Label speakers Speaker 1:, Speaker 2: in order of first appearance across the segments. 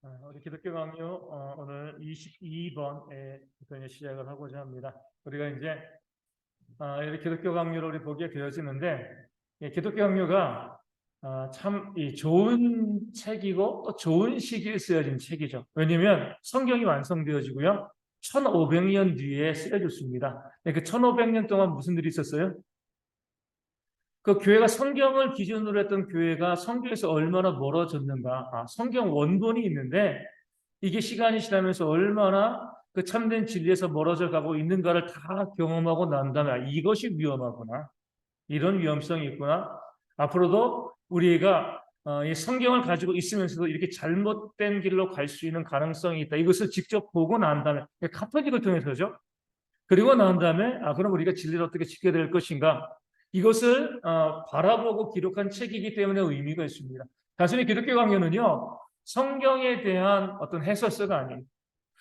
Speaker 1: 우리 기독교 강요 오늘 22번에 부터 시작을 하고자 합니다. 우리가 이제 이렇게 기독교 강요를 우리 보게 되어지는데, 기독교 강요가 참 좋은 책이고 또 좋은 시기에 쓰여진 책이죠. 왜냐하면 성경이 완성되어지고요, 1500년 뒤에 쓰여졌습니다. 그 1500년 동안 무슨 일이 있었어요? 그 교회가 성경을 기준으로 했던 교회가 성경에서 얼마나 멀어졌는가. 성경 원본이 있는데 이게 시간이 지나면서 얼마나 그 참된 진리에서 멀어져 가고 있는가를 다 경험하고 난 다음에 이것이 위험하구나. 이런 위험성이 있구나. 앞으로도 우리가 이 성경을 가지고 있으면서도 이렇게 잘못된 길로 갈 수 있는 가능성이 있다. 이것을 직접 보고 난 다음에 카톨릭을 통해서죠. 그리고 난 다음에 그럼 우리가 진리를 어떻게 지켜야 될 것인가? 이것을 바라보고 기록한 책이기 때문에 의미가 있습니다. 단순히 기독교 강요는요, 성경에 대한 어떤 해설서가 아니에요.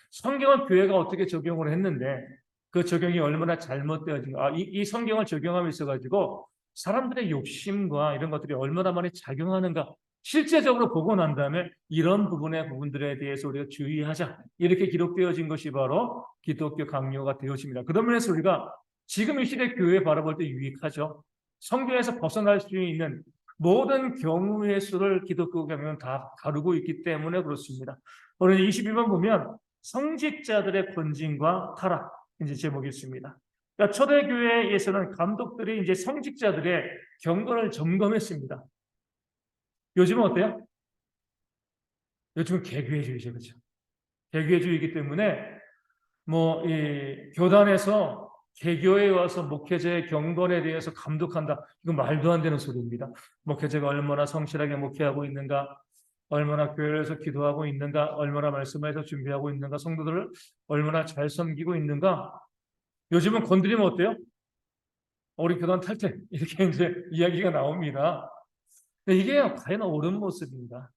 Speaker 1: 성경을 교회가 어떻게 적용을 했는데 그 적용이 얼마나 잘못되어진가. 이 성경을 적용함에 있어가지고 사람들의 욕심과 이런 것들이 얼마나 많이 작용하는가. 실제적으로 보고 난 다음에 이런 부분들에 대해서 우리가 주의하자. 이렇게 기록되어진 것이 바로 기독교 강요가 되어집니다. 그런 면에서 우리가 지금 이 시대 교회 바라볼 때 유익하죠. 성경에서 벗어날 수 있는 모든 경우의 수를 기독교 강요는 다 다루고 있기 때문에 그렇습니다. 오늘 22번 보면 성직자들의 권징과 타락, 이제 제목이 있습니다. 그러니까 초대교회에서는 감독들이 이제 성직자들의 경건을 점검했습니다. 요즘은 어때요? 요즘은 개교회주의죠, 그렇죠? 개교회주의이기 때문에 이 교단에서 개교에 와서 목회자의 경건에 대해서 감독한다. 이건 말도 안 되는 소리입니다. 목회자가 얼마나 성실하게 목회하고 있는가, 얼마나 교회에서 기도하고 있는가, 얼마나 말씀에서 준비하고 있는가, 성도들을 얼마나 잘 섬기고 있는가. 요즘은 건드리면 어때요? 우리 교단 탈퇴. 이렇게 이제 이야기가 나옵니다. 근데 이게 과연 옳은 모습입니다.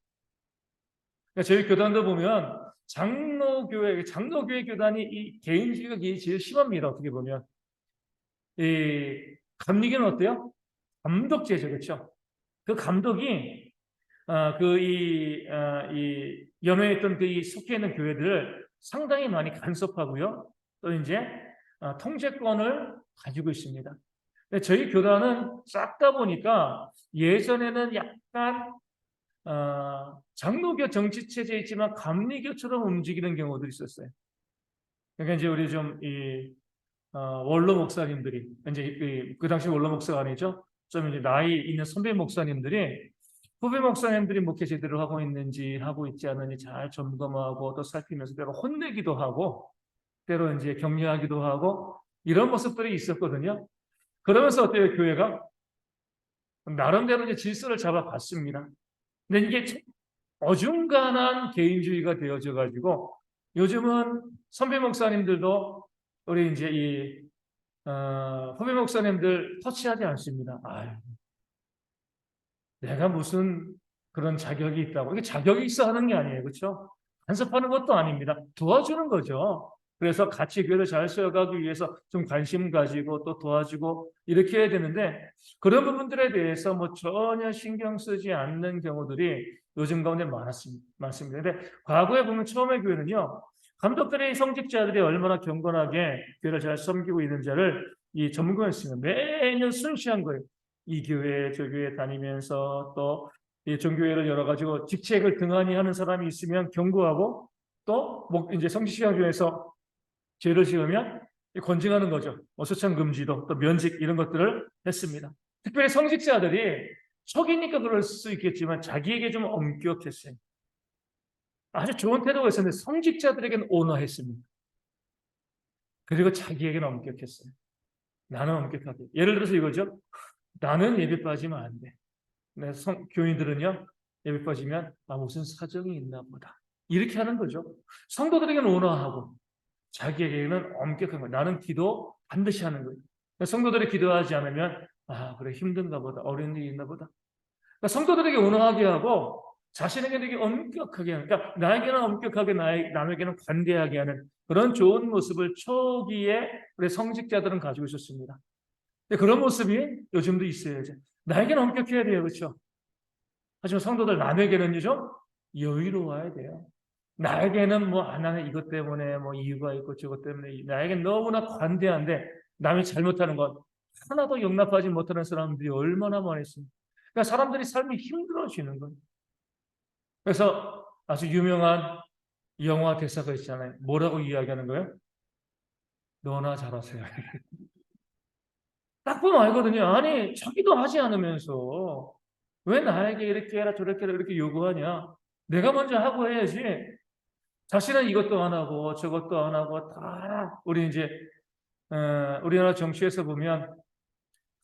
Speaker 1: 그러니까 저희 교단도 보면 장로교회 교단이 이 개인주의가 제일 심합니다. 어떻게 보면. 이 감리교는 어때요? 감독제죠, 그렇죠? 그 감독이 이 연회에 있던 이 속해 있는 교회들을 상당히 많이 간섭하고요. 또 이제 통제권을 가지고 있습니다. 근데 저희 교단은 작다 보니까 예전에는 약간 장로교 정치 체제에 있지만 감리교처럼 움직이는 경우도 있었어요. 그러니까 이제 우리 원로 목사님들이 이제 그 당시 원로 목사가 아니죠. 좀 이제 나이 있는 선배 목사님들이 후배 목사님들이 목회 제대로 하고 있는지 하고 있지 않은지 잘 점검하고 또 살피면서 때로 혼내기도 하고 때로 이제 격려하기도 하고 이런 모습들이 있었거든요. 그러면서 어때요, 교회가? 나름대로 이제 질서를 잡아갔습니다. 근데 이게 어중간한 개인주의가 되어져 가지고 요즘은 선배 목사님들도 우리 이제 후배 목사님들 터치하지 않습니다. 내가 무슨 그런 자격이 있다고. 이게 자격이 있어 하는 게 아니에요. 그렇죠? 간섭하는 것도 아닙니다. 도와주는 거죠. 그래서 같이 교회를 잘 세워가기 위해서 좀 관심 가지고 또 도와주고 이렇게 해야 되는데 그런 부분들에 대해서 전혀 신경 쓰지 않는 경우들이 요즘 가운데 많습니다. 근데 과거에 보면 처음에 교회는요, 감독들의 성직자들이 얼마나 경건하게 교회를 잘 섬기고 있는지를 이 점검했습니다. 매년 순시한 거예요. 이 교회 저 교회 다니면서 또 이 종교회를 열어가지고 직책을 등한히 하는 사람이 있으면 경고하고 또 이제 성직시간교회에서 죄를 지으면 권징하는 거죠. 소창 금지도 또 면직 이런 것들을 했습니다. 특별히 성직자들이 속이니까 그럴 수 있겠지만 자기에게 좀 엄격했어요. 아주 좋은 태도가 있었는데 성직자들에게는 온화했습니다. 그리고 자기에게는 엄격했어요. 나는 엄격하게. 예를 들어서 이거죠. 나는 예배 빠지면 안 돼. 교인들은요, 예배 빠지면 무슨 사정이 있나 보다. 이렇게 하는 거죠. 성도들에게는 온화하고 자기에게는 엄격한 거예요. 나는 기도 반드시 하는 거예요. 성도들이 기도하지 않으면 그래 힘든가 보다. 어려운 일이 있나 보다. 그러니까 성도들에게 온화하게 하고 자신에게 되게 엄격하게 하는, 그러니까 나에게는 엄격하게 남에게는 관대하게 하는 그런 좋은 모습을 초기에 우리 성직자들은 가지고 있었습니다. 그런 모습이 요즘도 있어야죠. 나에게는 엄격해야 돼요. 그렇죠? 하지만 성도들 남에게는요, 좀 여유로워야 돼요. 나에게는 뭐 나는 이것 때문에 뭐 이유가 있고 저것 때문에 나에게 너무나 관대한데 남이 잘못하는 것 하나도 용납하지 못하는 사람들이 얼마나 많이 있습니까? 그러니까 사람들이 삶이 힘들어지는 거예요. 그래서 아주 유명한 영화 대사가 있잖아요. 뭐라고 이야기하는 거예요? 너나 잘하세요. 딱 보면 알거든요. 아니, 자기도 하지 않으면서 왜 나에게 이렇게 해라 저렇게 해라 이렇게 요구하냐? 내가 먼저 하고 해야지. 자신은 이것도 안 하고 저것도 안 하고 다 우리 이제 우리나라 정치에서 보면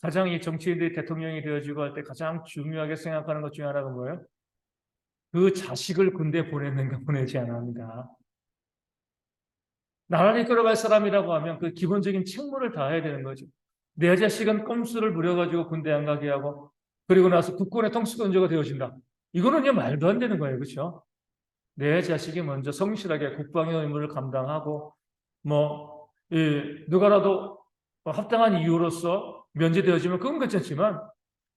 Speaker 1: 가장 이 정치인들이 대통령이 되어지고 할 때 가장 중요하게 생각하는 것 중에 하나가 뭐예요? 그 자식을 군대 보냈는가 보내지 않았는가. 나라를 이끌어갈 사람이라고 하면 그 기본적인 책무를 다해야 되는 거죠. 내 자식은 꼼수를 부려가지고 군대 안 가게 하고 그리고 나서 국군의 통수권자가 되어진다. 이거는 그냥 말도 안 되는 거예요. 그렇죠? 내 자식이 먼저 성실하게 국방의 의무를 감당하고 뭐 누가라도 합당한 이유로서 면제되어지면 그건 괜찮지만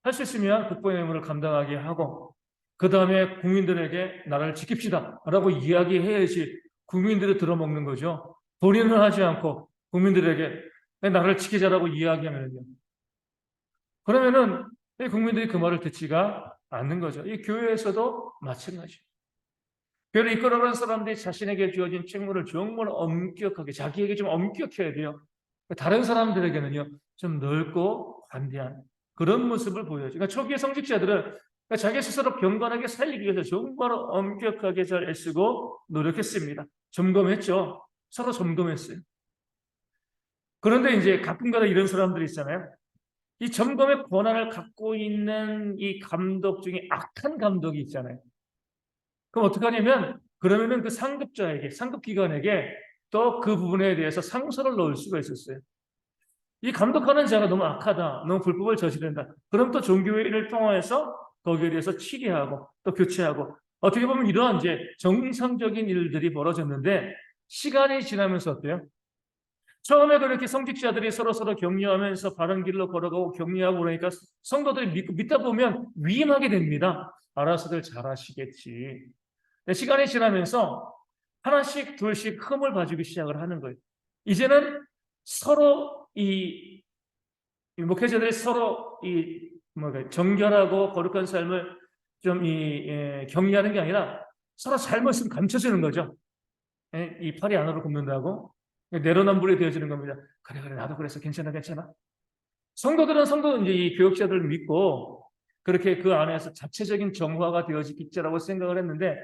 Speaker 1: 할 수 있으면 국방의 의무를 감당하게 하고 그 다음에 국민들에게 나라를 지킵시다 라고 이야기해야지 국민들이 들어먹는 거죠. 본인은 하지 않고 국민들에게 나라를 지키자라고 이야기하면요. 그러면은 국민들이 그 말을 듣지가 않는 거죠. 이 교회에서도 마찬가지예요. 교회를 이끌어가는 사람들이 자신에게 주어진 책무를 정말 엄격하게 자기에게 좀 엄격해야 돼요. 다른 사람들에게는요 좀 넓고 관대한 그런 모습을 보여야죠. 그러니까 초기의 성직자들은 자기 스스로 경건하게 살리기 위해서 정말 엄격하게 잘 애쓰고 노력했습니다. 점검했죠. 서로 점검했어요. 그런데 이제 가끔가다 이런 사람들이 있잖아요. 이 점검의 권한을 갖고 있는 이 감독 중에 악한 감독이 있잖아요. 그럼 어떻게 하냐면 그러면은 그 상급자에게 상급기관에게 또 그 부분에 대해서 상소를 넣을 수가 있었어요. 이 감독하는 자가 너무 악하다, 너무 불법을 저지른다. 그럼 또 종교회의를 통해서 거기에 대해서 치리하고 또 교체하고 어떻게 보면 이러한 이제 정상적인 일들이 벌어졌는데 시간이 지나면서 어때요? 처음에 그렇게 성직자들이 서로 격려하면서 바른 길로 걸어가고 격려하고 그러니까 성도들이 믿다 보면 위임하게 됩니다. 알아서들 잘하시겠지. 시간이 지나면서 하나씩 둘씩 흠을 봐주기 시작을 하는 거예요. 이제는 서로 이 목회자들이 서로 정결하고 거룩한 삶을 좀 격려하는 게 아니라 서로 잘못을 감춰주는 거죠. 이 팔이 안으로 굽는다고 내로남불이 되어지는 겁니다. 그래 나도 그래서 괜찮아. 성도들은 이제 이 교역자들을 믿고 그렇게 그 안에서 자체적인 정화가 되어지겠지라고 생각을 했는데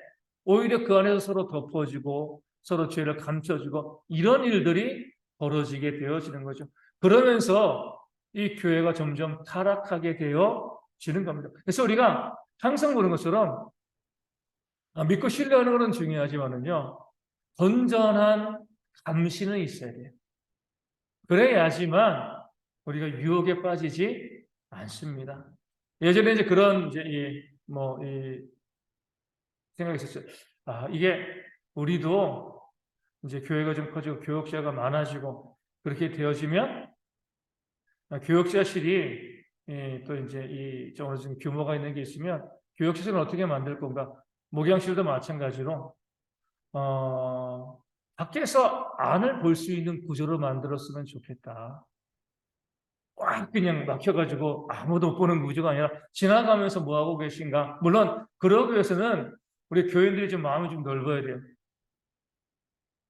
Speaker 1: 오히려 그 안에서 서로 덮어주고 서로 죄를 감춰주고 이런 일들이 벌어지게 되어지는 거죠. 그러면서 이 교회가 점점 타락하게 되어지는 겁니다. 그래서 우리가 항상 보는 것처럼 믿고 신뢰하는 것은 중요하지만은요. 건전한 감시는 있어야 돼요. 그래야지만 우리가 유혹에 빠지지 않습니다. 예전에 이제 그런 이제 생각이 있었어요. 이게 우리도 이제 교회가 좀 커지고 교역자가 많아지고 그렇게 되어지면 교역자실이 또 이제 좀 어느 정도 규모가 있는 게 있으면 교역시설을 어떻게 만들 건가? 목양실도 마찬가지로 밖에서 안을 볼 수 있는 구조로 만들었으면 좋겠다. 꽉 그냥 막혀가지고 아무도 못 보는 구조가 아니라 지나가면서 뭐 하고 계신가? 물론 그러기 위해서는 우리 교인들이 좀 마음이 좀 넓어야 돼요.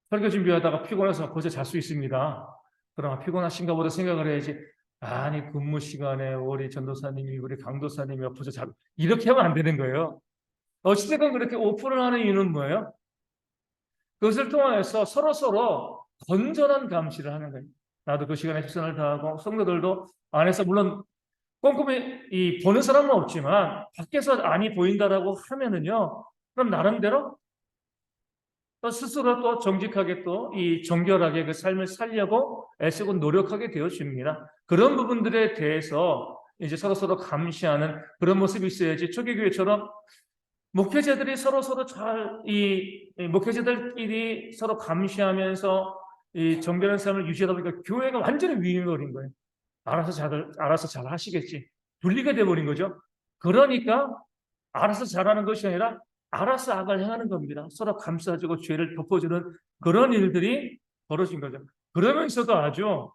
Speaker 1: 설교 준비하다가 피곤해서 거기서 잘 수 있습니다. 그러나 피곤하신가 보다 생각을 해야지. 아니 근무 시간에 우리 전도사님이 우리 강도사님이 옆에서 잘 이렇게 하면 안 되는 거예요. 어찌됐건 그렇게 오픈을 하는 이유는 뭐예요? 그것을 통해서 서로 건전한 감시를 하는 거예요. 나도 그 시간에 최선을 다하고 성도들도 안에서 물론 꼼꼼히 보는 사람은 없지만 밖에서 안이 보인다라고 하면은요. 그럼 나름대로 또 스스로 또 정직하게 또 이 정결하게 그 삶을 살려고 애쓰고 노력하게 되어집니다. 그런 부분들에 대해서 이제 서로 감시하는 그런 모습이 있어야지 초기교회처럼 목회자들이 서로 목회자들끼리 서로 감시하면서 이 정결한 삶을 유지하다 보니까 교회가 완전히 위임해버린 거예요. 알아서 잘 하시겠지. 분리가 돼버린 거죠. 그러니까 알아서 잘하는 것이 아니라 알아서 악을 행하는 겁니다. 서로 감싸주고 죄를 덮어주는 그런 일들이 벌어진 거죠. 그러면서도 아주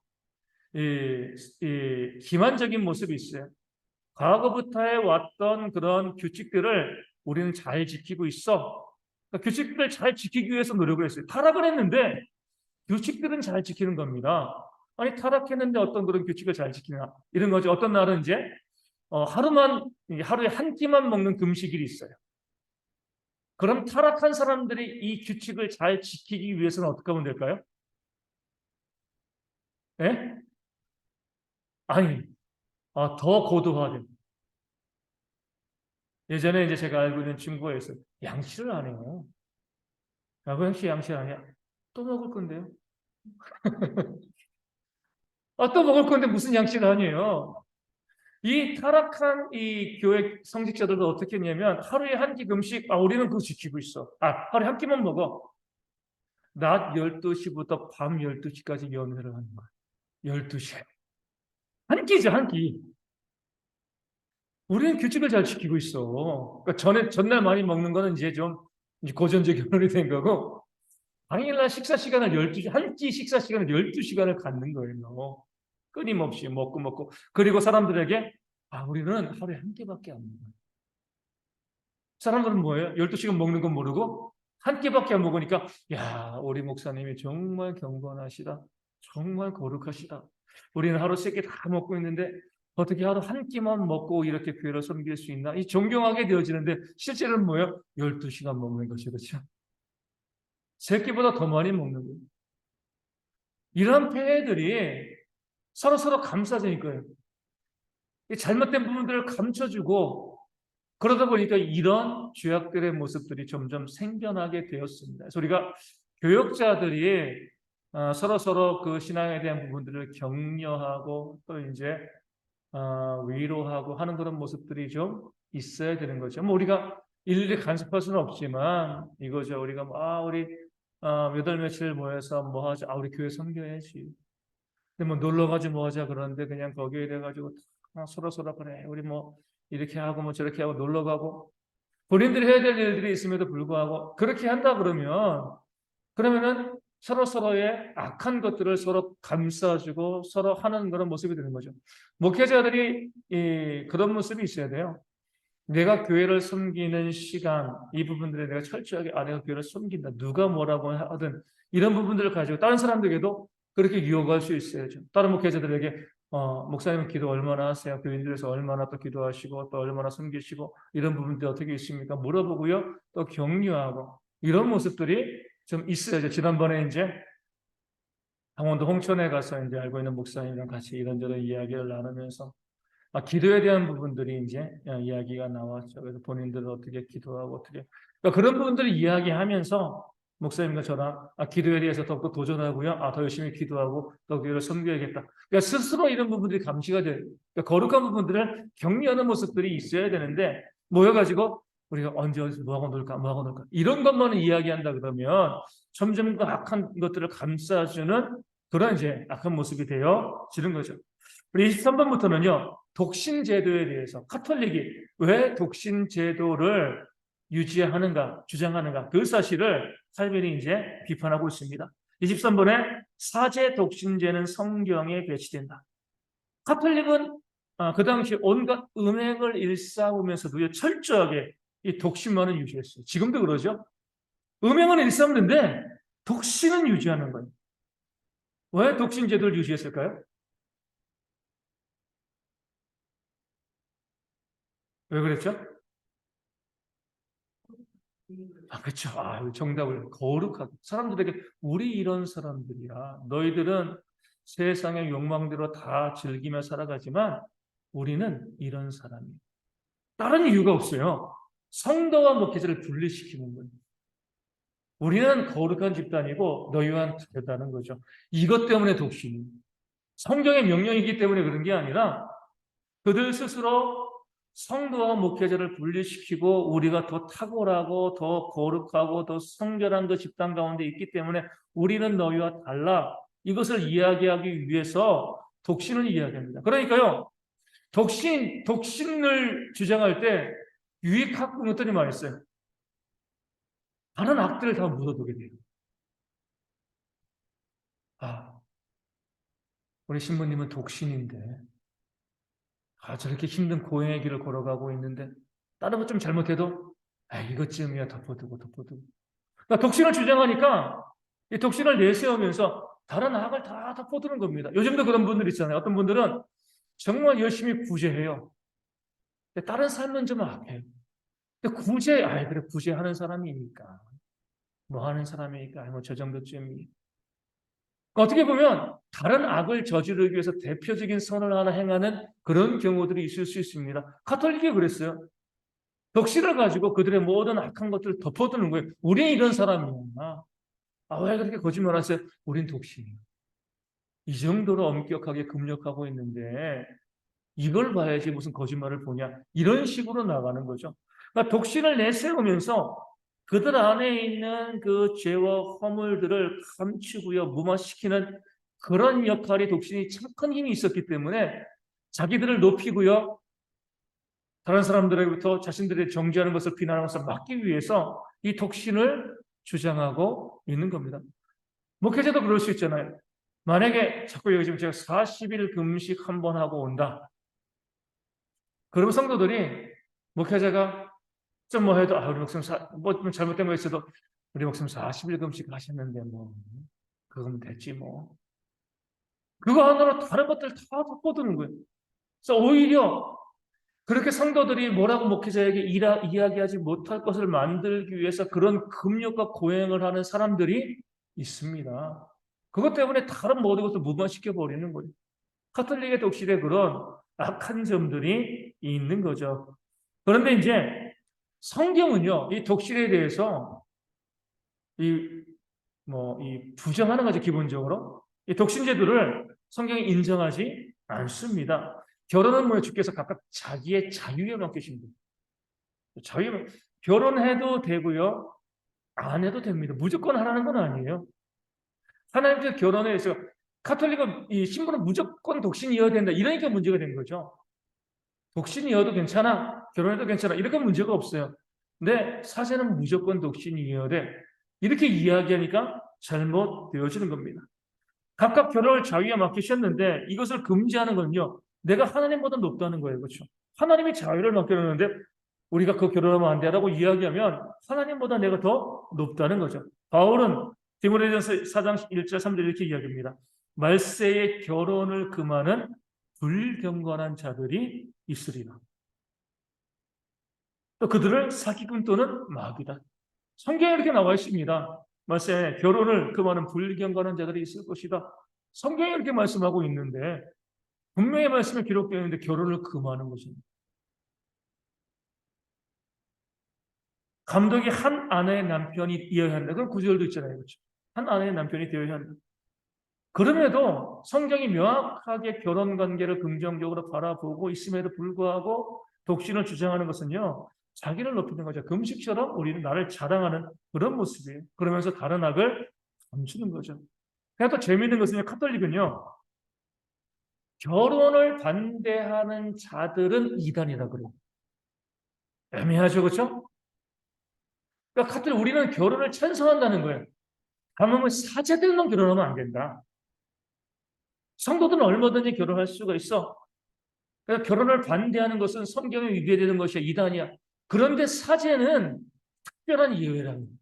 Speaker 1: 기만적인 모습이 있어요. 과거부터 해왔던 그런 규칙들을 우리는 잘 지키고 있어. 그러니까 규칙들을 잘 지키기 위해서 노력을 했어요. 타락을 했는데 규칙들은 잘 지키는 겁니다. 아니, 타락했는데 어떤 그런 규칙을 잘 지키나? 이런 거죠. 어떤 날은 이제 하루에 한 끼만 먹는 금식일이 있어요. 그럼 타락한 사람들이 이 규칙을 잘 지키기 위해서는 어떻게 하면 될까요? 예? 아니, 더 고도화된. 예전에 이제 제가 알고 있는 친구가 있어요. 양치를 안 해요. 야구 형씨 양치 안 해. 또 먹을 건데요. 또 먹을 건데 무슨 양치를 하니요? 이 타락한 이 교회 성직자들도 어떻게 했냐면 하루에 한 끼 금식, 우리는 그거 지키고 있어. 하루에 한 끼만 먹어. 낮 12시부터 밤 12시까지 연회를 하는 거야. 12시. 한 끼죠, 한 끼. 우리는 규칙을 잘 지키고 있어. 그러니까 전날 많이 먹는 거는 이제 좀 이제 고전적 결론이 된 거고, 당일날 식사 시간을 12시, 한 끼 식사 시간을 12시간을 갖는 거예요. 끊임없이 먹고. 그리고 사람들에게, 우리는 하루에 한 끼밖에 안 먹어요. 사람들은 뭐예요? 12시간 먹는 건 모르고, 한 끼밖에 안 먹으니까, 야, 우리 목사님이 정말 경건하시다. 정말 거룩하시다. 우리는 하루 3끼 다 먹고 있는데, 어떻게 하루 한 끼만 먹고 이렇게 교회를 섬길 수 있나? 이 존경하게 되어지는데, 실제로는 뭐예요? 12시간 먹는 것이 그렇죠. 3끼보다 더 많이 먹는 거예요. 이런 폐해들이 서로 감싸주니까요. 잘못된 부분들을 감춰주고 그러다 보니까 이런 죄악들의 모습들이 점점 생겨나게 되었습니다. 그래서 우리가 교역자들이 서로 그 신앙에 대한 부분들을 격려하고 또 이제 위로하고 하는 그런 모습들이 좀 있어야 되는 거죠. 뭐 우리가 일일이 간섭할 수는 없지만 이거죠. 우리가 우리 몇 월 며칠 모여서 뭐 하자. 우리 교회 섬겨야지. 근데 뭐 놀러 가지 뭐 하자 그러는데 그냥 거기에 돼 가지고 서로 그래. 우리 뭐 이렇게 하고 뭐 저렇게 하고 놀러 가고 본인들이 해야 될 일들이 있음에도 불구하고 그렇게 한다 그러면은 서로의 악한 것들을 서로 감싸주고 서로 하는 그런 모습이 되는 거죠. 목회자들이 그런 모습이 있어야 돼요. 내가 교회를 섬기는 시간, 이 부분들에 내가 철저하게 내가 교회를 섬긴다. 누가 뭐라고 하든 이런 부분들을 가지고 다른 사람들에게도 그렇게 유혹할 수 있어야죠. 다른 목회자들에게 목사님은 기도 얼마나 하세요? 교인들에서 얼마나 또 기도하시고 또 얼마나 섬기시고 이런 부분들이 어떻게 있습니까? 물어보고요. 또 격려하고 이런 모습들이 좀 있어야죠. 지난번에 이제 강원도 홍천에 가서 이제 알고 있는 목사님이랑 같이 이런저런 이야기를 나누면서 기도에 대한 부분들이 이제 이야기가 나왔죠. 그래서 본인들은 어떻게 기도하고 그러니까 그런 부분들을 이야기하면서 목사님과 저랑 기도에 대해서 더욱더 도전하고요. 더 열심히 기도하고 더 교회를 섬겨야겠다. 그러니까 스스로 이런 부분들이 감시가 돼요. 그러니까 거룩한 부분들을 격려하는 모습들이 있어야 되는데 모여가지고 우리가 언제 어디서 뭐하고 놀까 이런 것만 이야기한다 그러면 점점 그 악한 것들을 감싸주는 그런 이제 악한 모습이 되어지는 거죠. 우리 23번부터는요. 독신제도에 대해서 카톨릭이 왜 독신제도를 유지하는가, 주장하는가 그 사실을 칼빈이 이제 비판하고 있습니다. 23번에 사제 독신제는 성경에 배치된다. 카톨릭은 그 당시 온갖 음행을 일삼으면서도 철저하게 이 독신만은 유지했어요. 지금도 그러죠. 음행은 일삼는데 독신은 유지하는 거예요. 왜 독신제도를 유지했을까요? 왜 그랬죠? 그렇죠. 정답을 거룩하게 사람들에게 우리 이런 사람들이야. 너희들은 세상의 욕망대로 다 즐기며 살아가지만 우리는 이런 사람이야. 다른 이유가 없어요. 성도와 목회자를 분리시키는 거예요. 우리는 거룩한 집단이고 너희와는 다르다는 거죠. 이것 때문에 독신이 성경의 명령이기 때문에 그런 게 아니라 그들 스스로 성도와 목회자를 분리시키고 우리가 더 탁월하고 더 거룩하고 더 성결한 그 집단 가운데 있기 때문에 우리는 너희와 달라. 이것을 이야기하기 위해서 독신을 이야기합니다. 그러니까요. 독신을 주장할 때 유익학부모들이 말했어요. 다른 악들을 다 묻어두게 돼요. 우리 신부님은 독신인데, 저렇게 힘든 고행의 길을 걸어가고 있는데, 다른 것 좀 잘못해도, 이것쯤이야 덮어두고. 그러니까 독신을 주장하니까, 이 독신을 내세우면서 다른 악을 다 덮어두는 겁니다. 요즘도 그런 분들 있잖아요. 어떤 분들은 정말 열심히 구제해요. 근데 다른 삶은 좀 악해요. 근데 그래, 구제하는 사람이니까. 뭐 하는 사람이니까, 뭐 저 정도쯤이. 어떻게 보면 다른 악을 저지르기 위해서 대표적인 선을 하나 행하는 그런 경우들이 있을 수 있습니다. 가톨릭이 그랬어요. 독신을 가지고 그들의 모든 악한 것들을 덮어두는 거예요. 우린 이런 사람이야. 왜 그렇게 거짓말하세요? 우린 독신이야. 이 정도로 엄격하게 금욕하고 있는데 이걸 봐야지 무슨 거짓말을 보냐. 이런 식으로 나가는 거죠. 그러니까 독신을 내세우면서 그들 안에 있는 그 죄와 허물들을 감추고요, 무마시키는 그런 역할이 독신이 참 큰 힘이 있었기 때문에 자기들을 높이고요, 다른 사람들로부터 자신들의 정죄하는 것을 비난하는 것을 막기 위해서 이 독신을 주장하고 있는 겁니다. 목회자도 그럴 수 있잖아요. 만약에 자꾸 여기 지금 제가 40일 금식 한 번 하고 온다. 그러면 성도들이 목회자가 좀 뭐 해도 우리 목사님 뭐 잘못된 거 있어도 우리 목사님 40일 금식 하셨는데 뭐 그거면 됐지 뭐. 그거 하나로 다른 것들 다 덮어두는 거예요. 그래서 오히려 그렇게 성도들이 뭐라고 목회자에게 이야기하지 못할 것을 만들기 위해서 그런 금욕과 고행을 하는 사람들이 있습니다. 그것 때문에 다른 모든 것을 무마시켜 버리는 거예요. 카톨릭의 독실에 그런 악한 점들이 있는 거죠. 그런데 이제 성경은요, 이 독실에 대해서 부정하는 거죠, 기본적으로. 이 독신제도를 성경이 인정하지 않습니다. 결혼은 뭐예요? 주께서 각각 자기의 자유에 맡기신 거예요. 결혼해도 되고요, 안 해도 됩니다. 무조건 하라는 건 아니에요. 하나님께서 결혼에 대해서 카톨릭은 이 신부는 무조건 독신이어야 된다. 이러니까 문제가 된 거죠. 독신이어도 괜찮아. 결혼해도 괜찮아. 이렇게 문제가 없어요. 근데 사제는 무조건 독신이어야 돼. 이렇게 이야기하니까 잘못되어지는 겁니다. 각각 결혼을 자유에 맡기셨는데 이것을 금지하는 건요. 내가 하나님보다 높다는 거예요. 그렇죠? 하나님이 자유를 맡겨놓는데 우리가 그 결혼하면 안 돼라고 이야기하면 하나님보다 내가 더 높다는 거죠. 바울은 디모데전서 4장 1절 3절 이렇게 이야기합니다. 말세에 결혼을 금하는 불경건한 자들이 있으리라. 또 그들을 사기꾼 또는 마귀다. 성경에 이렇게 나와 있습니다. 말세에 결혼을 금하는 불경건한 자들이 있을 것이다. 성경에 이렇게 말씀하고 있는데 분명히 말씀에 기록되어 있는데 결혼을 금하는 것입니다. 감독이 한 아내의 남편이 되어야 한다. 그런 구절도 있잖아요. 그렇죠? 한 아내의 남편이 되어야 한다. 그럼에도 성경이 명확하게 결혼 관계를 긍정적으로 바라보고 있음에도 불구하고 독신을 주장하는 것은요. 자기를 높이는 거죠. 금식처럼 우리는 나를 자랑하는 그런 모습이에요. 그러면서 다른 악을 감추는 거죠. 그러니까 또 재미있는 것은요. 카톨릭은요. 결혼을 반대하는 자들은 이단이라 그래요. 애매하죠. 그렇죠? 그러니까 카톨릭 우리는 결혼을 찬성한다는 거예요. 다만 사제들만 결혼하면 안 된다. 성도들은 얼마든지 결혼할 수가 있어. 그래서 결혼을 반대하는 것은 성경에 위배되는 것이야. 이단이야. 그런데 사제는 특별한 예외랍니다.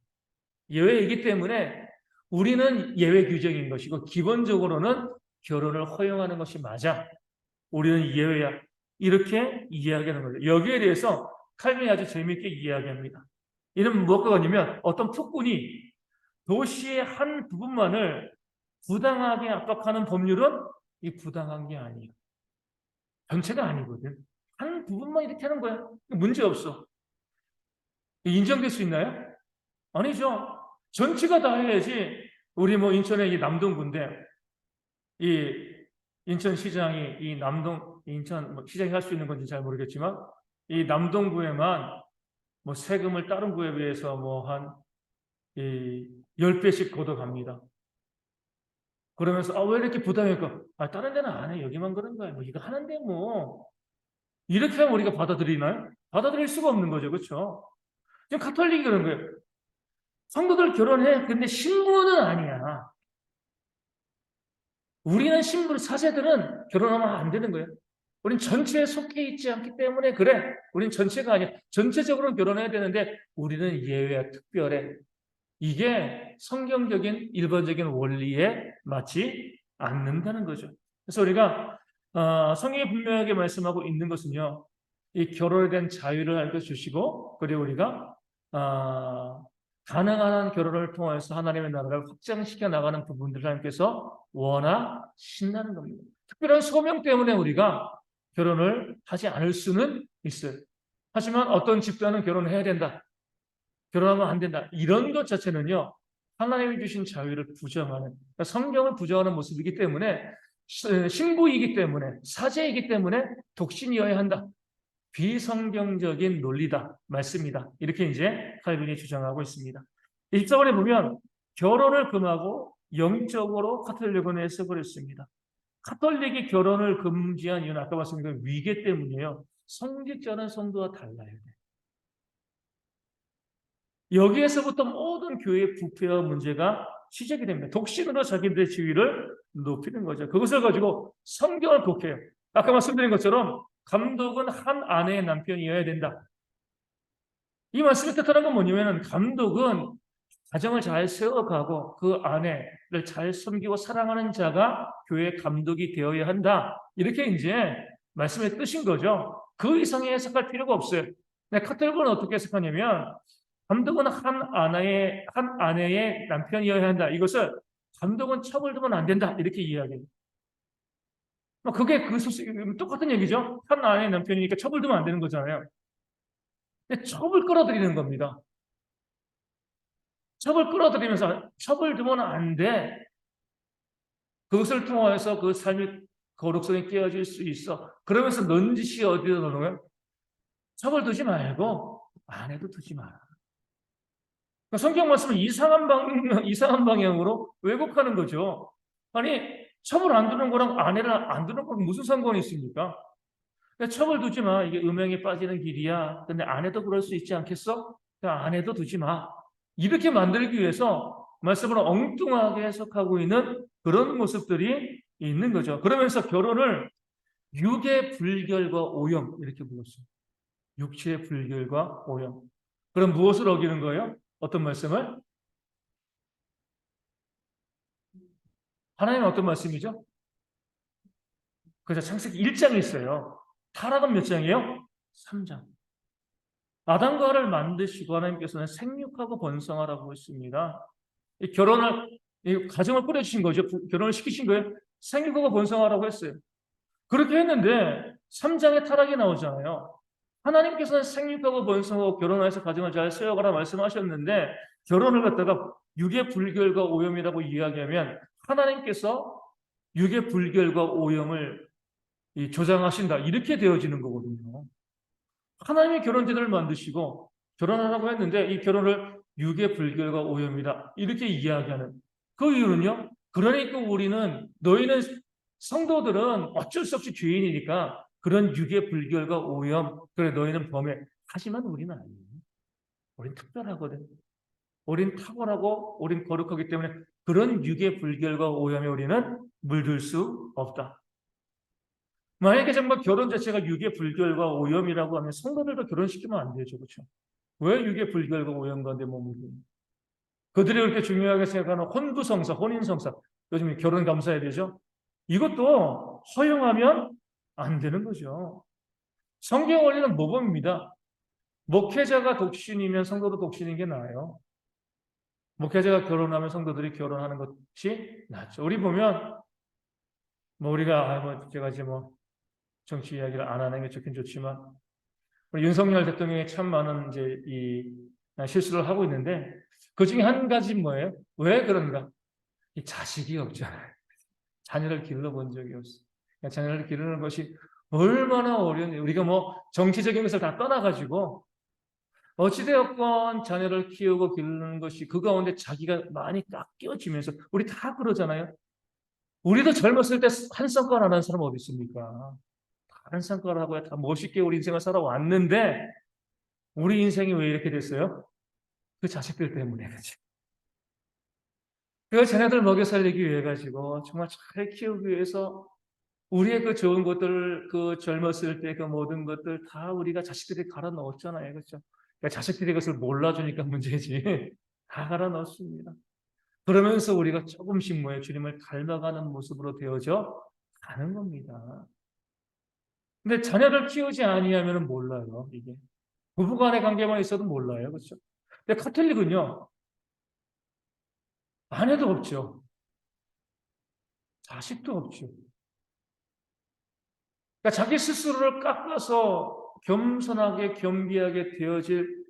Speaker 1: 예외이기 때문에 우리는 예외 규정인 것이고 기본적으로는 결혼을 허용하는 것이 맞아. 우리는 예외야. 이렇게 이야기하는 거죠. 여기에 대해서 칼빈이 아주 재미있게 이야기합니다. 이는 무엇과 같냐면 어떤 폭군이 도시의 한 부분만을 부당하게 압박하는 법률은 이 부당한 게 아니에요. 전체가 아니거든. 한 부분만 이렇게 하는 거야. 문제 없어. 인정될 수 있나요? 아니죠. 전체가 다 해야지. 우리 뭐 인천의 이 남동구인데 이 인천시장이 이 인천 뭐 시장이 할 수 있는 건지 잘 모르겠지만 이 남동구에만 뭐 세금을 다른 구에 비해서 뭐 한 10배씩 걷어갑니다. 그러면서 왜 이렇게 부담할까? 다른 데는 안 해. 여기만 그런 거야. 뭐 이거 하는데 뭐 이렇게 하면 우리가 받아들이나요? 받아들일 수가 없는 거죠. 그렇죠? 지금 카톨릭이 그런 거예요. 성도들 결혼해. 근데 신부는 아니야. 우리는 신부, 사제들은 결혼하면 안 되는 거예요. 우린 전체에 속해 있지 않기 때문에 그래. 우린 전체가 아니야. 전체적으로는 결혼해야 되는데 우리는 예외야, 특별해. 이게 성경적인 일반적인 원리에 맞지 않는다는 거죠. 그래서 우리가 성경이 분명하게 말씀하고 있는 것은요. 이 결혼에 대한 자유를 알려주시고 그리고 우리가 가능한 한 결혼을 통해서 하나님의 나라를 확장시켜 나가는 부분들을 하나님께서 원하신다는 겁니다. 특별한 소명 때문에 우리가 결혼을 하지 않을 수는 있어요. 하지만 어떤 집단은 결혼해야 된다. 결혼하면 안 된다. 이런 것 자체는요. 하나님이 주신 자유를 부정하는, 그러니까 성경을 부정하는 모습이기 때문에 신부이기 때문에 사제이기 때문에 독신이어야 한다. 비성경적인 논리다, 말씀이다. 이렇게 이제 칼빈이 주장하고 있습니다. 1절에 보면 결혼을 금하고 영적으로 카톨릭은 해석을 했습니다. 카톨릭이 결혼을 금지한 이유는 아까 말씀드린 위계 때문이에요. 성직지 않은 성도와 달라야 돼. 여기에서부터 모든 교회의 부패와 문제가 시작이 됩니다. 독신으로 자기들의 지위를 높이는 거죠. 그것을 가지고 성경을 독해요. 아까 말씀드린 것처럼 감독은 한 아내의 남편이어야 된다. 이 말씀의 뜻하는 건 뭐냐면 감독은 가정을 잘 세워가고 그 아내를 잘 섬기고 사랑하는 자가 교회의 감독이 되어야 한다. 이렇게 이제 말씀의 뜻인 거죠. 그 이상의 해석할 필요가 없어요. 카톨릭은 어떻게 해석하냐면 감독은 한 아내의 남편이어야 한다. 이것을 감독은 처벌되면 안 된다. 이렇게 이해하게요. 그게 똑같은 얘기죠. 한 아내의 남편이니까 처벌되면 안 되는 거잖아요. 첩을 끌어들이는 겁니다. 첩을 끌어들이면서 처벌되면 안 돼. 그것을 통해서 그 삶의 거룩성이 깨어질 수 있어. 그러면서 넌 짓이 어디다 넣는 거야? 첩을 두지 말고 아내도 두지 마라. 성경 말씀을 이상한 방향으로 왜곡하는 거죠. 아니, 첩을 안 두는 거랑 아내를 안 두는 거랑 무슨 상관이 있습니까? 첩을 두지 마. 이게 음행에 빠지는 길이야. 근데 아내도 그럴 수 있지 않겠어? 아내도 두지 마. 이렇게 만들기 위해서 말씀을 엉뚱하게 해석하고 있는 그런 모습들이 있는 거죠. 그러면서 결혼을 육의 불결과 오염 이렇게 불렀어요. 육체의 불결과 오염. 그럼 무엇을 어기는 거예요? 어떤 말씀을? 하나님은 어떤 말씀이죠? 그래서 창세기 1장이 있어요. 타락은 몇 장이에요? 3장. 아담과 하와를 만드시고 하나님께서는 생육하고 번성하라고 했습니다. 이 가정을 꾸려주신 거죠. 결혼을 시키신 거예요. 생육하고 번성하라고 했어요. 그렇게 했는데 3장에 타락이 나오잖아요. 하나님께서는 생육하고 번성하고 결혼해서 가정을 잘 세워가라 말씀하셨는데 결혼을 갖다가 육의 불결과 오염이라고 이야기하면 하나님께서 육의 불결과 오염을 조장하신다. 이렇게 되어지는 거거든요. 하나님이 결혼 제도를 만드시고 결혼하라고 했는데 이 결혼을 육의 불결과 오염이다. 이렇게 이야기하는 그 이유는요. 그러니까 너희는 성도들은 어쩔 수 없이 죄인이니까 그런 육의 불결과 오염, 그래 너희는 범해. 하지만 우리는 아니에요. 우린 특별하거든. 우린 탁월하고 우린 거룩하기 때문에 그런 육의 불결과 오염에 우리는 물들 수 없다. 만약에 정말 결혼 자체가 육의 불결과 오염이라고 하면 성도들도 결혼시키면 안 되죠. 그렇죠? 왜 육의 불결과 오염 가운데 머물고 그들이 그렇게 중요하게 생각하는 혼부성사, 혼인성사, 요즘 결혼 감사해야 되죠? 이것도 허용하면 안 되는 거죠. 성경 원리는 모범입니다. 목회자가 독신이면 성도도 독신인 게 나아요. 목회자가 결혼하면 성도들이 결혼하는 것이 낫죠. 우리 보면 우리가 제가 이제 정치 이야기를 안 하는 게 좋긴 좋지만 우리 윤석열 대통령이 참 많은 이제 실수를 하고 있는데 그 중에 한 가지 뭐예요? 왜 그런가? 이 자식이 없잖아요. 자녀를 길러본 적이 없어. 자녀를 기르는 것이 얼마나 어려운지 우리가 정치적인 것을 다 떠나가지고 어찌되었건 자녀를 키우고 기르는 것이 그 가운데 자기가 많이 깎여지면서 우리 다 그러잖아요. 우리도 젊었을 때 한 쌍깔 안 하는 사람 어디 있습니까? 한 쌍깔 하고 다 멋있게 우리 인생을 살아왔는데 우리 인생이 왜 이렇게 됐어요? 그 자식들 때문에 그렇지. 그 자녀들 먹여 살리기 위해 가지고 정말 잘 키우기 위해서 우리의 그 좋은 것들, 그 젊었을 때 그 모든 것들 다 우리가 자식들이 갈아 넣었잖아요. 그렇죠? 그러니까 자식들이 그것을 몰라주니까 문제지. 다 갈아 넣었습니다. 그러면서 우리가 조금씩 주님을 닮아가는 모습으로 되어져 가는 겁니다. 근데 자녀를 키우지 아니하면 몰라요, 이게. 부부간의 관계만 있어도 몰라요. 그렇죠? 근데 카톨릭은요, 아내도 없죠. 자식도 없죠. 그러니까 자기 스스로를 깎아서 겸손하게 겸비하게 되어질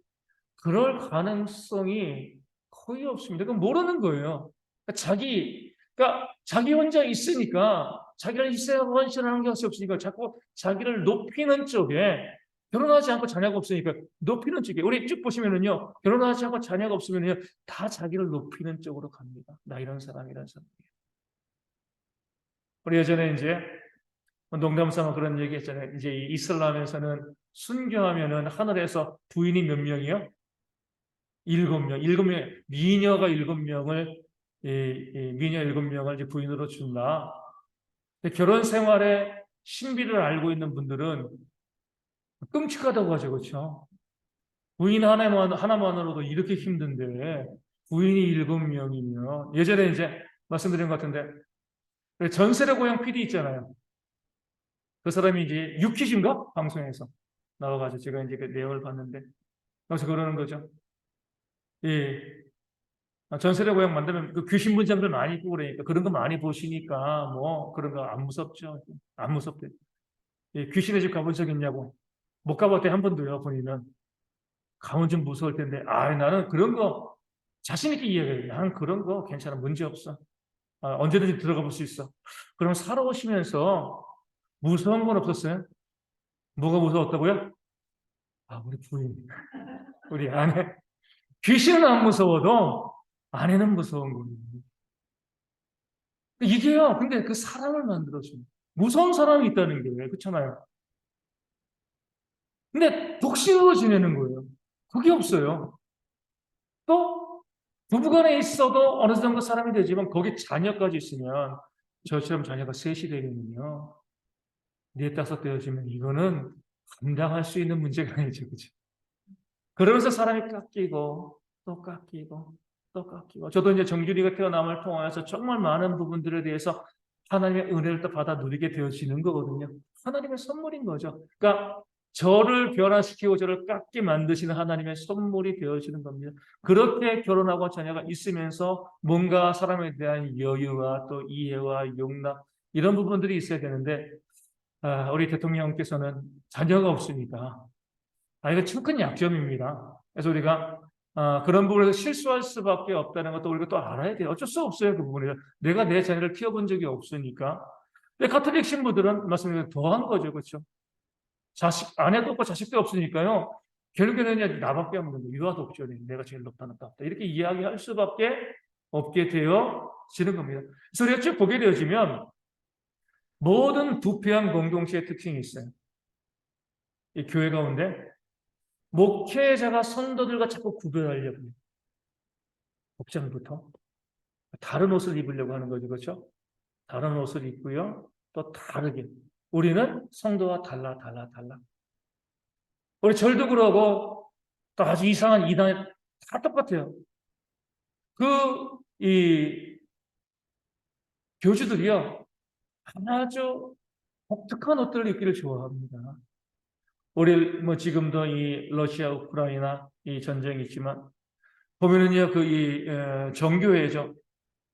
Speaker 1: 그럴 가능성이 거의 없습니다. 그건 모르는 거예요. 그러니까 자기 혼자 있으니까 자기를 희생하고 헌신하는 것이 없으니까 자꾸 자기를 높이는 쪽에 결혼하지 않고 자녀가 없으니까 높이는 쪽에 우리 쭉 보시면은요 결혼하지 않고 자녀가 없으면요 다 자기를 높이는 쪽으로 갑니다. 나 이런 사람 이런 사람. 우리 예전에 이제 농담 삼아 그런 얘기 했잖아요. 이제 이 이슬람에서는 순교하면은 하늘에서 부인이 몇 명이요? 7명, 7명, 미녀가 7명을, 미녀 7명을 이제 부인으로 준다. 근데 결혼 생활의 신비를 알고 있는 분들은 끔찍하다고 하죠, 그렇죠? 부인 하나만으로도 이렇게 힘든데, 부인이 7명이면, 예전에 이제 말씀드린 것 같은데, 전설의 고향 PD 있잖아요. 그 사람이 이제 유퀴즈인가? 방송에서 나와가지고 제가 이제 그 내용을 봤는데, 그래서 그러는 거죠. 예, 전설의 고향 만들면 그 귀신 문장들 많이 있고 그러니까 그런 거 많이 보시니까 뭐 그런 거 안 무섭죠. 안 무섭대. 예, 귀신의 집 가본 적 있냐고. 못 가봤대 한 번도요. 본인은. 가면 좀 무서울 텐데. 아, 나는 그런 거 자신 있게 이야기해. 나는 그런 거 괜찮아. 문제 없어. 언제든지 들어가 볼 수 있어. 그럼 살아오시면서 무서운 건 없었어요? 뭐가 무서웠다고요? 아, 우리 부인, 우리 아내. 귀신은 안 무서워도 아내는 무서운 거예요. 이게요, 근데 그 사람을 만들어줘요. 무서운 사람이 있다는 게, 그렇잖아요. 근데 독신으로 지내는 거예요. 그게 없어요. 또, 부부간에 있어도 어느 정도 사람이 되지만, 거기 자녀까지 있으면, 저처럼 자녀가 셋이 되면요, 네, 다섯 되어지면, 이거는 감당할 수 있는 문제가 아니죠, 그죠? 그러면서 사람이 깎이고, 또 깎이고, 또 깎이고. 저도 이제 정준이가 태어남을 통해서 정말 많은 부분들에 대해서 하나님의 은혜를 또 받아 누리게 되어지는 거거든요. 하나님의 선물인 거죠. 그러니까 저를 변화시키고 저를 깎게 만드시는 하나님의 선물이 되어지는 겁니다. 그렇게 결혼하고 자녀가 있으면서 뭔가 사람에 대한 여유와 또 이해와 용납 이런 부분들이 있어야 되는데 우리 대통령께서는 자녀가 없으니까 이거 참 큰 약점입니다. 그래서 우리가 그런 부분에서 실수할 수밖에 없다는 것도 우리가 또 알아야 돼요. 어쩔 수 없어요, 그 부분에. 내가 내 자녀를 키워본 적이 없으니까. 근데 가톨릭 신부들은 말씀드린 더한 거죠, 그렇죠? 아내도 없고 자식도 없으니까요. 결국에는 그냥 나밖에 없는 거예요. 유아 독전이 내가 제일 높다. 이렇게 이야기할 수밖에 없게 되어지는 겁니다. 그래서 우리가 쭉 보게 되어지면 모든 부패한 공동체의 특징이 있어요. 이 교회 가운데 목회자가 선도들과 자꾸 구별하려고 해요. 복장부터. 다른 옷을 입으려고 하는 거죠. 그렇죠? 다른 옷을 입고요. 또 다르게. 우리는 성도와 달라. 우리 절도 그러고 또 아주 이상한 이단 다 똑같아요. 이 교주들이요. 아주 독특한 옷들을 입기를 좋아합니다. 우리 뭐 지금도 이 러시아 우크라이나 이 전쟁이 있지만 보면은요 이 정교회죠.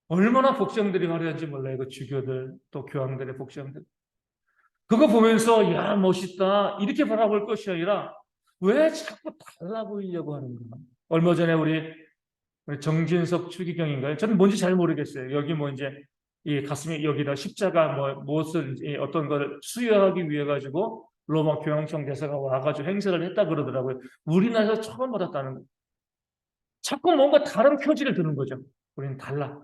Speaker 1: 얼마나 복장들이 화려한지 몰라요. 그 주교들 또 교황들의 복장들. 그거 보면서 야 멋있다 이렇게 바라볼 것이 아니라 왜 자꾸 달라 보이려고 하는가. 얼마 전에 우리 정진석 추기경인가요? 저는 뭔지 잘 모르겠어요. 여기 뭐 이제 이 가슴에 여기다 십자가 뭐 무엇을 어떤 걸 수여하기 위해 가지고 로마 교황청 대사가 와가지고 행사를 했다 그러더라고요. 우리나라에서 처음 받았다는 거예요. 자꾸 뭔가 다른 표지를 드는 거죠. 우리는 달라.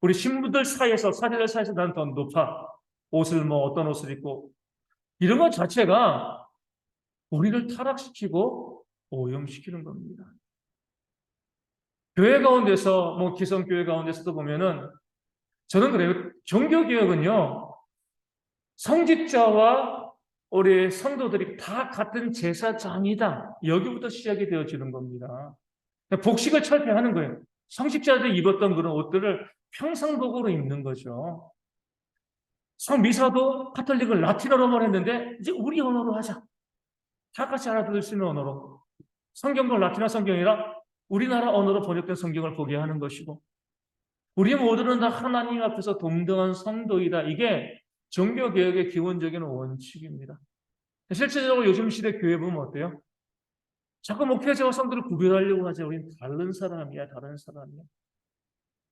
Speaker 1: 우리 신부들 사이에서, 사제들 사이에서 난 더 높아. 옷을 뭐 어떤 옷을 입고. 이런 것 자체가 우리를 타락시키고 오염시키는 겁니다. 교회 가운데서, 뭐 기성교회 가운데서도 보면은 저는 그래요. 종교개혁은요, 성직자와 우리 성도들이 다 같은 제사장이다. 여기부터 시작이 되어지는 겁니다. 복식을 철폐하는 거예요. 성직자들이 입었던 그런 옷들을 평상복으로 입는 거죠. 성미사도 카톨릭을 라틴어로만 했는데 이제 우리 언어로 하자. 다 같이 알아들을 수 있는 언어로. 성경도 라틴어 성경이라 우리나라 언어로 번역된 성경을 보게 하는 것이고, 우리 모두는 다 하나님 앞에서 동등한 성도이다. 이게 종교개혁의 기본적인 원칙입니다. 실제적으로 요즘 시대 교회 보면 어때요? 자꾸 목회자와 성도를 구별하려고 하죠. 우리는 다른 사람이야, 다른 사람이야.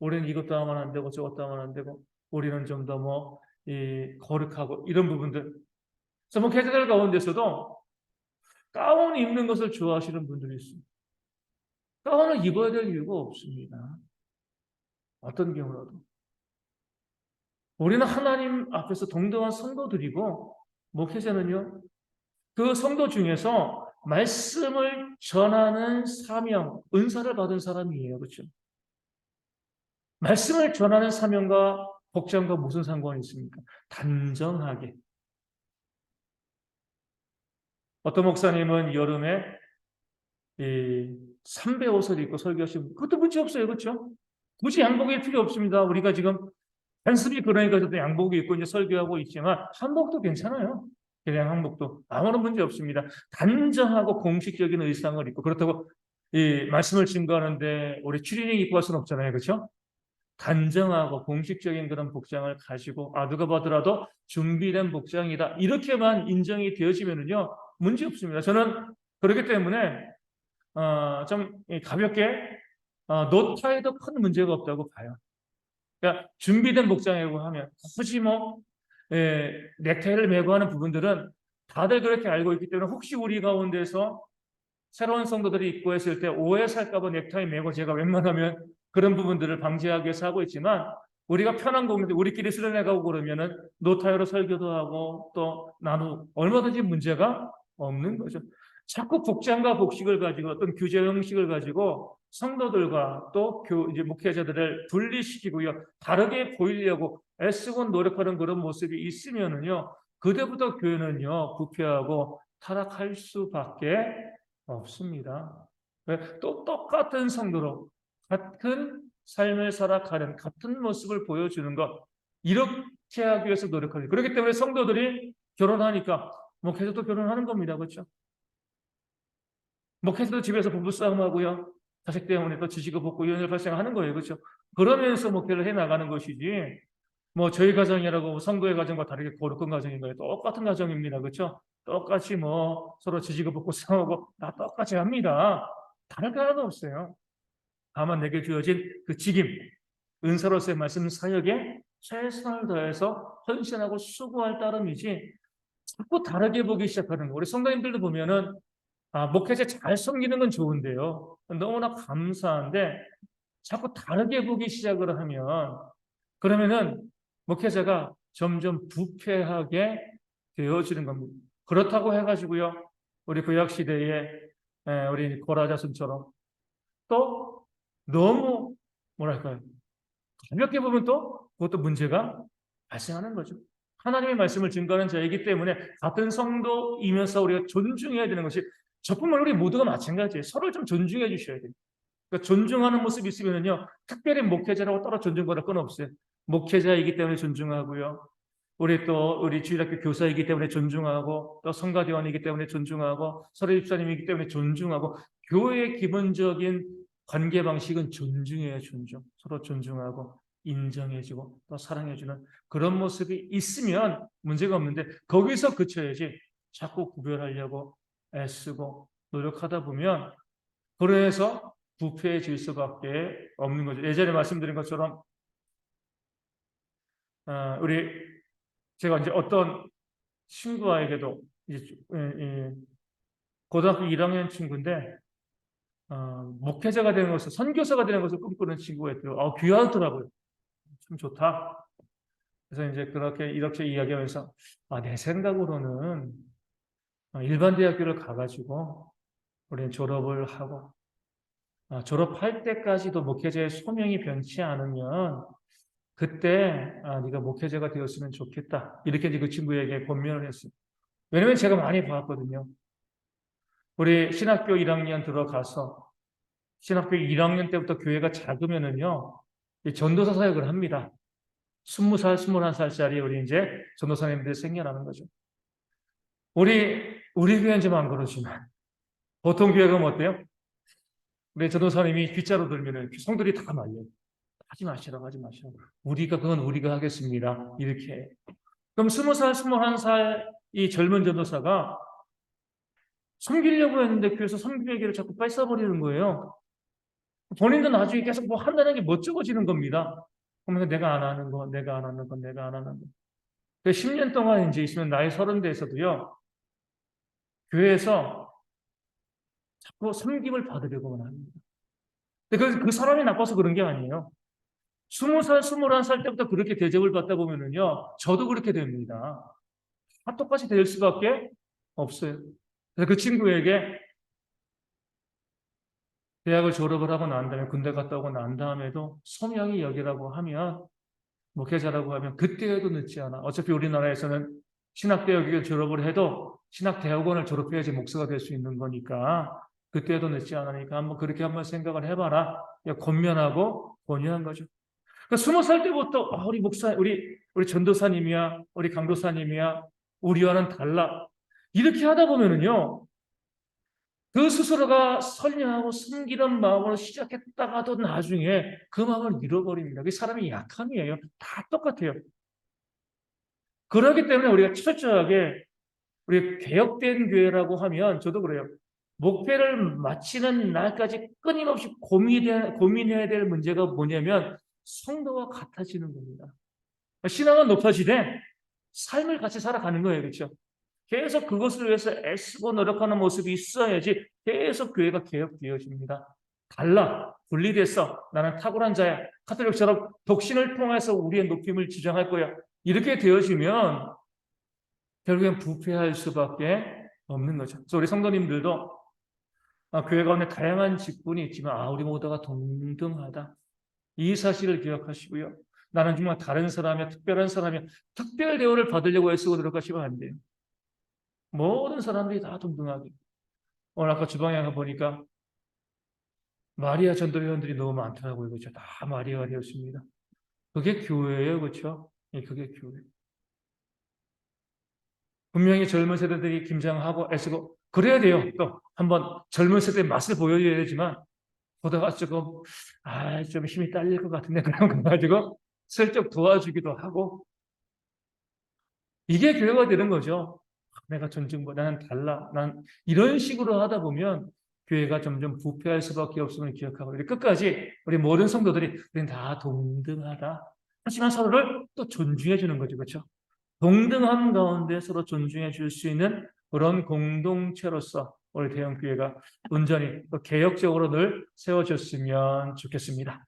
Speaker 1: 우리는 이것도 하면 안 되고 저것도 하면 안 되고, 우리는 좀 더 거룩하고 이런 부분들. 그래서 목회자들 가운데서도 가운 입는 것을 좋아하시는 분들이 있습니다. 가운을 입어야 될 이유가 없습니다. 어떤 경우라도. 우리는 하나님 앞에서 동등한 성도들이고, 목회자는요, 그 성도 중에서 말씀을 전하는 사명, 은사를 받은 사람이에요. 그렇죠? 말씀을 전하는 사명과 복장과 무슨 상관이 있습니까? 단정하게. 어떤 목사님은 여름에 이 삼배 옷을 입고 설교하시면 그것도 문제 없어요. 그렇죠? 굳이 양복일 필요 없습니다. 우리가 지금 단순히 그러니까 저도 양복을 입고 이제 설교하고 있지만 한복도 괜찮아요. 그냥 한복도 아무런 문제 없습니다. 단정하고 공식적인 의상을 입고, 그렇다고 이 말씀을 증거하는데 우리 추리닝 입고 할 수는 없잖아요. 그렇죠? 단정하고 공식적인 그런 복장을 가지고, 누가 보더라도 준비된 복장이다, 이렇게만 인정이 되어지면은요 문제 없습니다. 저는 그렇기 때문에 좀 가볍게 노타에도 큰 문제가 없다고 봐요. 그러니까 준비된 복장이라고 하면 굳이 넥타이를 메고 하는 부분들은 다들 그렇게 알고 있기 때문에, 혹시 우리 가운데서 새로운 성도들이 입고 했을 때 오해 살까 봐 넥타이 메고 제가 웬만하면 그런 부분들을 방지하기 위해서 하고 있지만, 우리가 편한 공간에 우리끼리 수련회 가고 그러면은 노타이로 설교도 하고 또 나누고 얼마든지 문제가 없는 거죠. 자꾸 복장과 복식을 가지고 어떤 규제 형식을 가지고 성도들과 또 이제 목회자들을 분리시키고요, 다르게 보이려고 애쓰고 노력하는 그런 모습이 있으면은요, 그때부터 교회는요 부패하고 타락할 수밖에 없습니다. 또 똑같은 성도로 같은 삶을 살아가는, 같은 모습을 보여주는 것, 이렇게 하기 위해서 노력하죠. 그렇기 때문에 성도들이 결혼하니까 목회자도 결혼하는 겁니다. 그렇죠? 목회자도 집에서 부부싸움하고요, 자식 때문에 또 지지고 볶고 이런 일 발생하는 거예요. 그렇죠? 그러면서 목회를 해나가는 것이지, 뭐 저희 가정이라고 성도의 가정과 다르게 거룩한 가정인가요? 똑같은 가정입니다. 그렇죠? 똑같이 서로 지지고 볶고 싸우고 다 똑같이 합니다. 다를 게 하나도 없어요. 다만 내게 주어진 그 직임, 은사로서의 말씀 사역에 최선을 다해서 헌신하고 수고할 따름이지, 자꾸 다르게 보기 시작하는 거. 우리 성도님들도 보면은 목회자 잘 섬기는 건 좋은데요, 너무나 감사한데 자꾸 다르게 보기 시작을 하면, 그러면은 목회자가 점점 부패하게 되어지는 겁니다. 그렇다고 해가지고요, 우리 구약 시대에 우리 고라자손처럼 또 너무 뭐랄까요, 가볍게 보면 또 그것도 문제가 발생하는 거죠. 하나님의 말씀을 증거하는 자이기 때문에 같은 성도이면서 우리가 존중해야 되는 것이, 저뿐만 우리 모두가 마찬가지예요. 서로를 좀 존중해 주셔야 돼요. 그러니까 존중하는 모습이 있으면요, 특별히 목회자라고 따로 존중받을 건 없어요. 목회자이기 때문에 존중하고요, 우리 주일학교 교사이기 때문에 존중하고, 또 성가대원이기 때문에 존중하고, 설립집사님이기 때문에 존중하고, 교회의 기본적인 관계 방식은 존중해요. 존중. 서로 존중하고 인정해주고 또 사랑해주는 그런 모습이 있으면 문제가 없는데, 거기서 그쳐야지 자꾸 구별하려고 애쓰고 노력하다 보면 그래서 부패해질 수밖에 없는 거죠. 예전에 말씀드린 것처럼 우리 제가 이제 어떤 친구에게도 이제 고등학교 1학년 친구인데 목회자가 되는 것을, 선교사가 되는 것을 꿈꾸는 친구가 있더라고요. 귀하더라고요. 참 좋다. 그래서 이제 이렇게 이야기하면서 내 생각으로는 일반 대학교를 가가지고 우리는 졸업을 하고 졸업할 때까지도 목회자의 소명이 변치 않으면 그때 네가 목회자가 되었으면 좋겠다. 이렇게 이제 그 친구에게 권면을 했어요. 왜냐면 제가 많이 봤거든요. 우리 신학교 1학년 들어가서 신학교 1학년 때부터 교회가 작으면은요, 이 전도사 사역을 합니다. 20살, 21살짜리 우리 이제 전도사님들이 생겨나는 거죠. 우리 교회는 좀 안 그러지만, 보통 교회가 뭐 어때요? 우리 전도사님이 빗자루 들면은 성들이 다 말려요. 하지 마시라고, 하지 마시라고. 그건 우리가 하겠습니다. 이렇게. 그럼 20살, 21살 이 젊은 전도사가 섬기려고 했는데 교회에서 섬기는 길을 자꾸 뺏어버리는 거예요. 본인도 나중에 계속 뭐 한다는 게 멋쩍어지는 겁니다. 그러면서 내가 안 하는 거, 내가 안 하는 거, 내가 안 하는 거. 10년 동안 이제 있으면 나이 30대에서도요, 교회에서 자꾸 섬김을 받으려고만 합니다. 근데 그 사람이 나빠서 그런 게 아니에요. 20살, 21살 때부터 그렇게 대접을 받다 보면은요, 저도 그렇게 됩니다. 다 똑같이 될 수밖에 없어요. 그래서 그 친구에게 대학을 졸업을 하고 난 다음에 군대 갔다 오고 난 다음에도 소명이 여기라고 하면 목회자라고 하면 그때에도 늦지 않아. 어차피 우리나라에서는 신학대학을 졸업을 해도 신학대학원을 졸업해야지 목사가 될 수 있는 거니까 그때에도 늦지 않으니까 그렇게 한번 생각을 해봐라. 권면하고 권유한 거죠. 그러니까 20살 때부터 우리 목사, 우리 전도사님이야, 우리 강도사님이야, 우리와는 달라. 이렇게 하다 보면은요, 그 스스로가 선량하고 섬기는 마음으로 시작했다가도 나중에 그 마음을 잃어버립니다. 그 사람이 약함이에요. 다 똑같아요. 그렇기 때문에 우리가 철저하게 우리 개혁된 교회라고 하면 저도 그래요. 목회를 마치는 날까지 끊임없이 고민해야 될 문제가 뭐냐면 성도와 같아지는 겁니다. 신앙은 높아지되 삶을 같이 살아가는 거예요. 그렇죠? 계속 그것을 위해서 애쓰고 노력하는 모습이 있어야지 계속 교회가 개혁되어집니다. 달라, 분리됐어. 나는 탁월한 자야. 카톨릭처럼 독신을 통해서 우리의 높임을 주장할 거야. 이렇게 되어지면 결국엔 부패할 수밖에 없는 거죠. 그래서 우리 성도님들도 교회 가운데 다양한 직분이 있지만 우리 모두가 동등하다. 이 사실을 기억하시고요. 나는 정말 다른 사람이야, 특별한 사람이야. 특별 대우를 받으려고 애쓰고 노력하시면 안 돼요. 모든 사람들이 다 동등하게. 오늘 아까 주방에 가보니까 마리아 전도회원들이 너무 많더라고요. 그렇죠? 다 마리아가 되었습니다. 그게 교회예요. 그렇죠? 예, 그게 교회. 분명히 젊은 세대들이 김장하고 애쓰고 그래야 돼요. 또 한번 젊은 세대의 맛을 보여줘야 되지만 보다가 좀 힘이 딸릴 것 같은데 그런 거 가지고 슬쩍 도와주기도 하고 이게 교회가 되는 거죠. 내가 나는 달라. 난 이런 식으로 하다 보면 교회가 점점 부패할 수밖에 없음을 기억하고 우리 끝까지 우리 모든 성도들이 우리는 다 동등하다. 하지만 서로를 또 존중해 주는 거죠. 그렇죠? 동등함 가운데 서로 존중해 줄 수 있는 그런 공동체로서 우리 대형교회가 온전히 또 개혁적으로 늘 세워졌으면 좋겠습니다.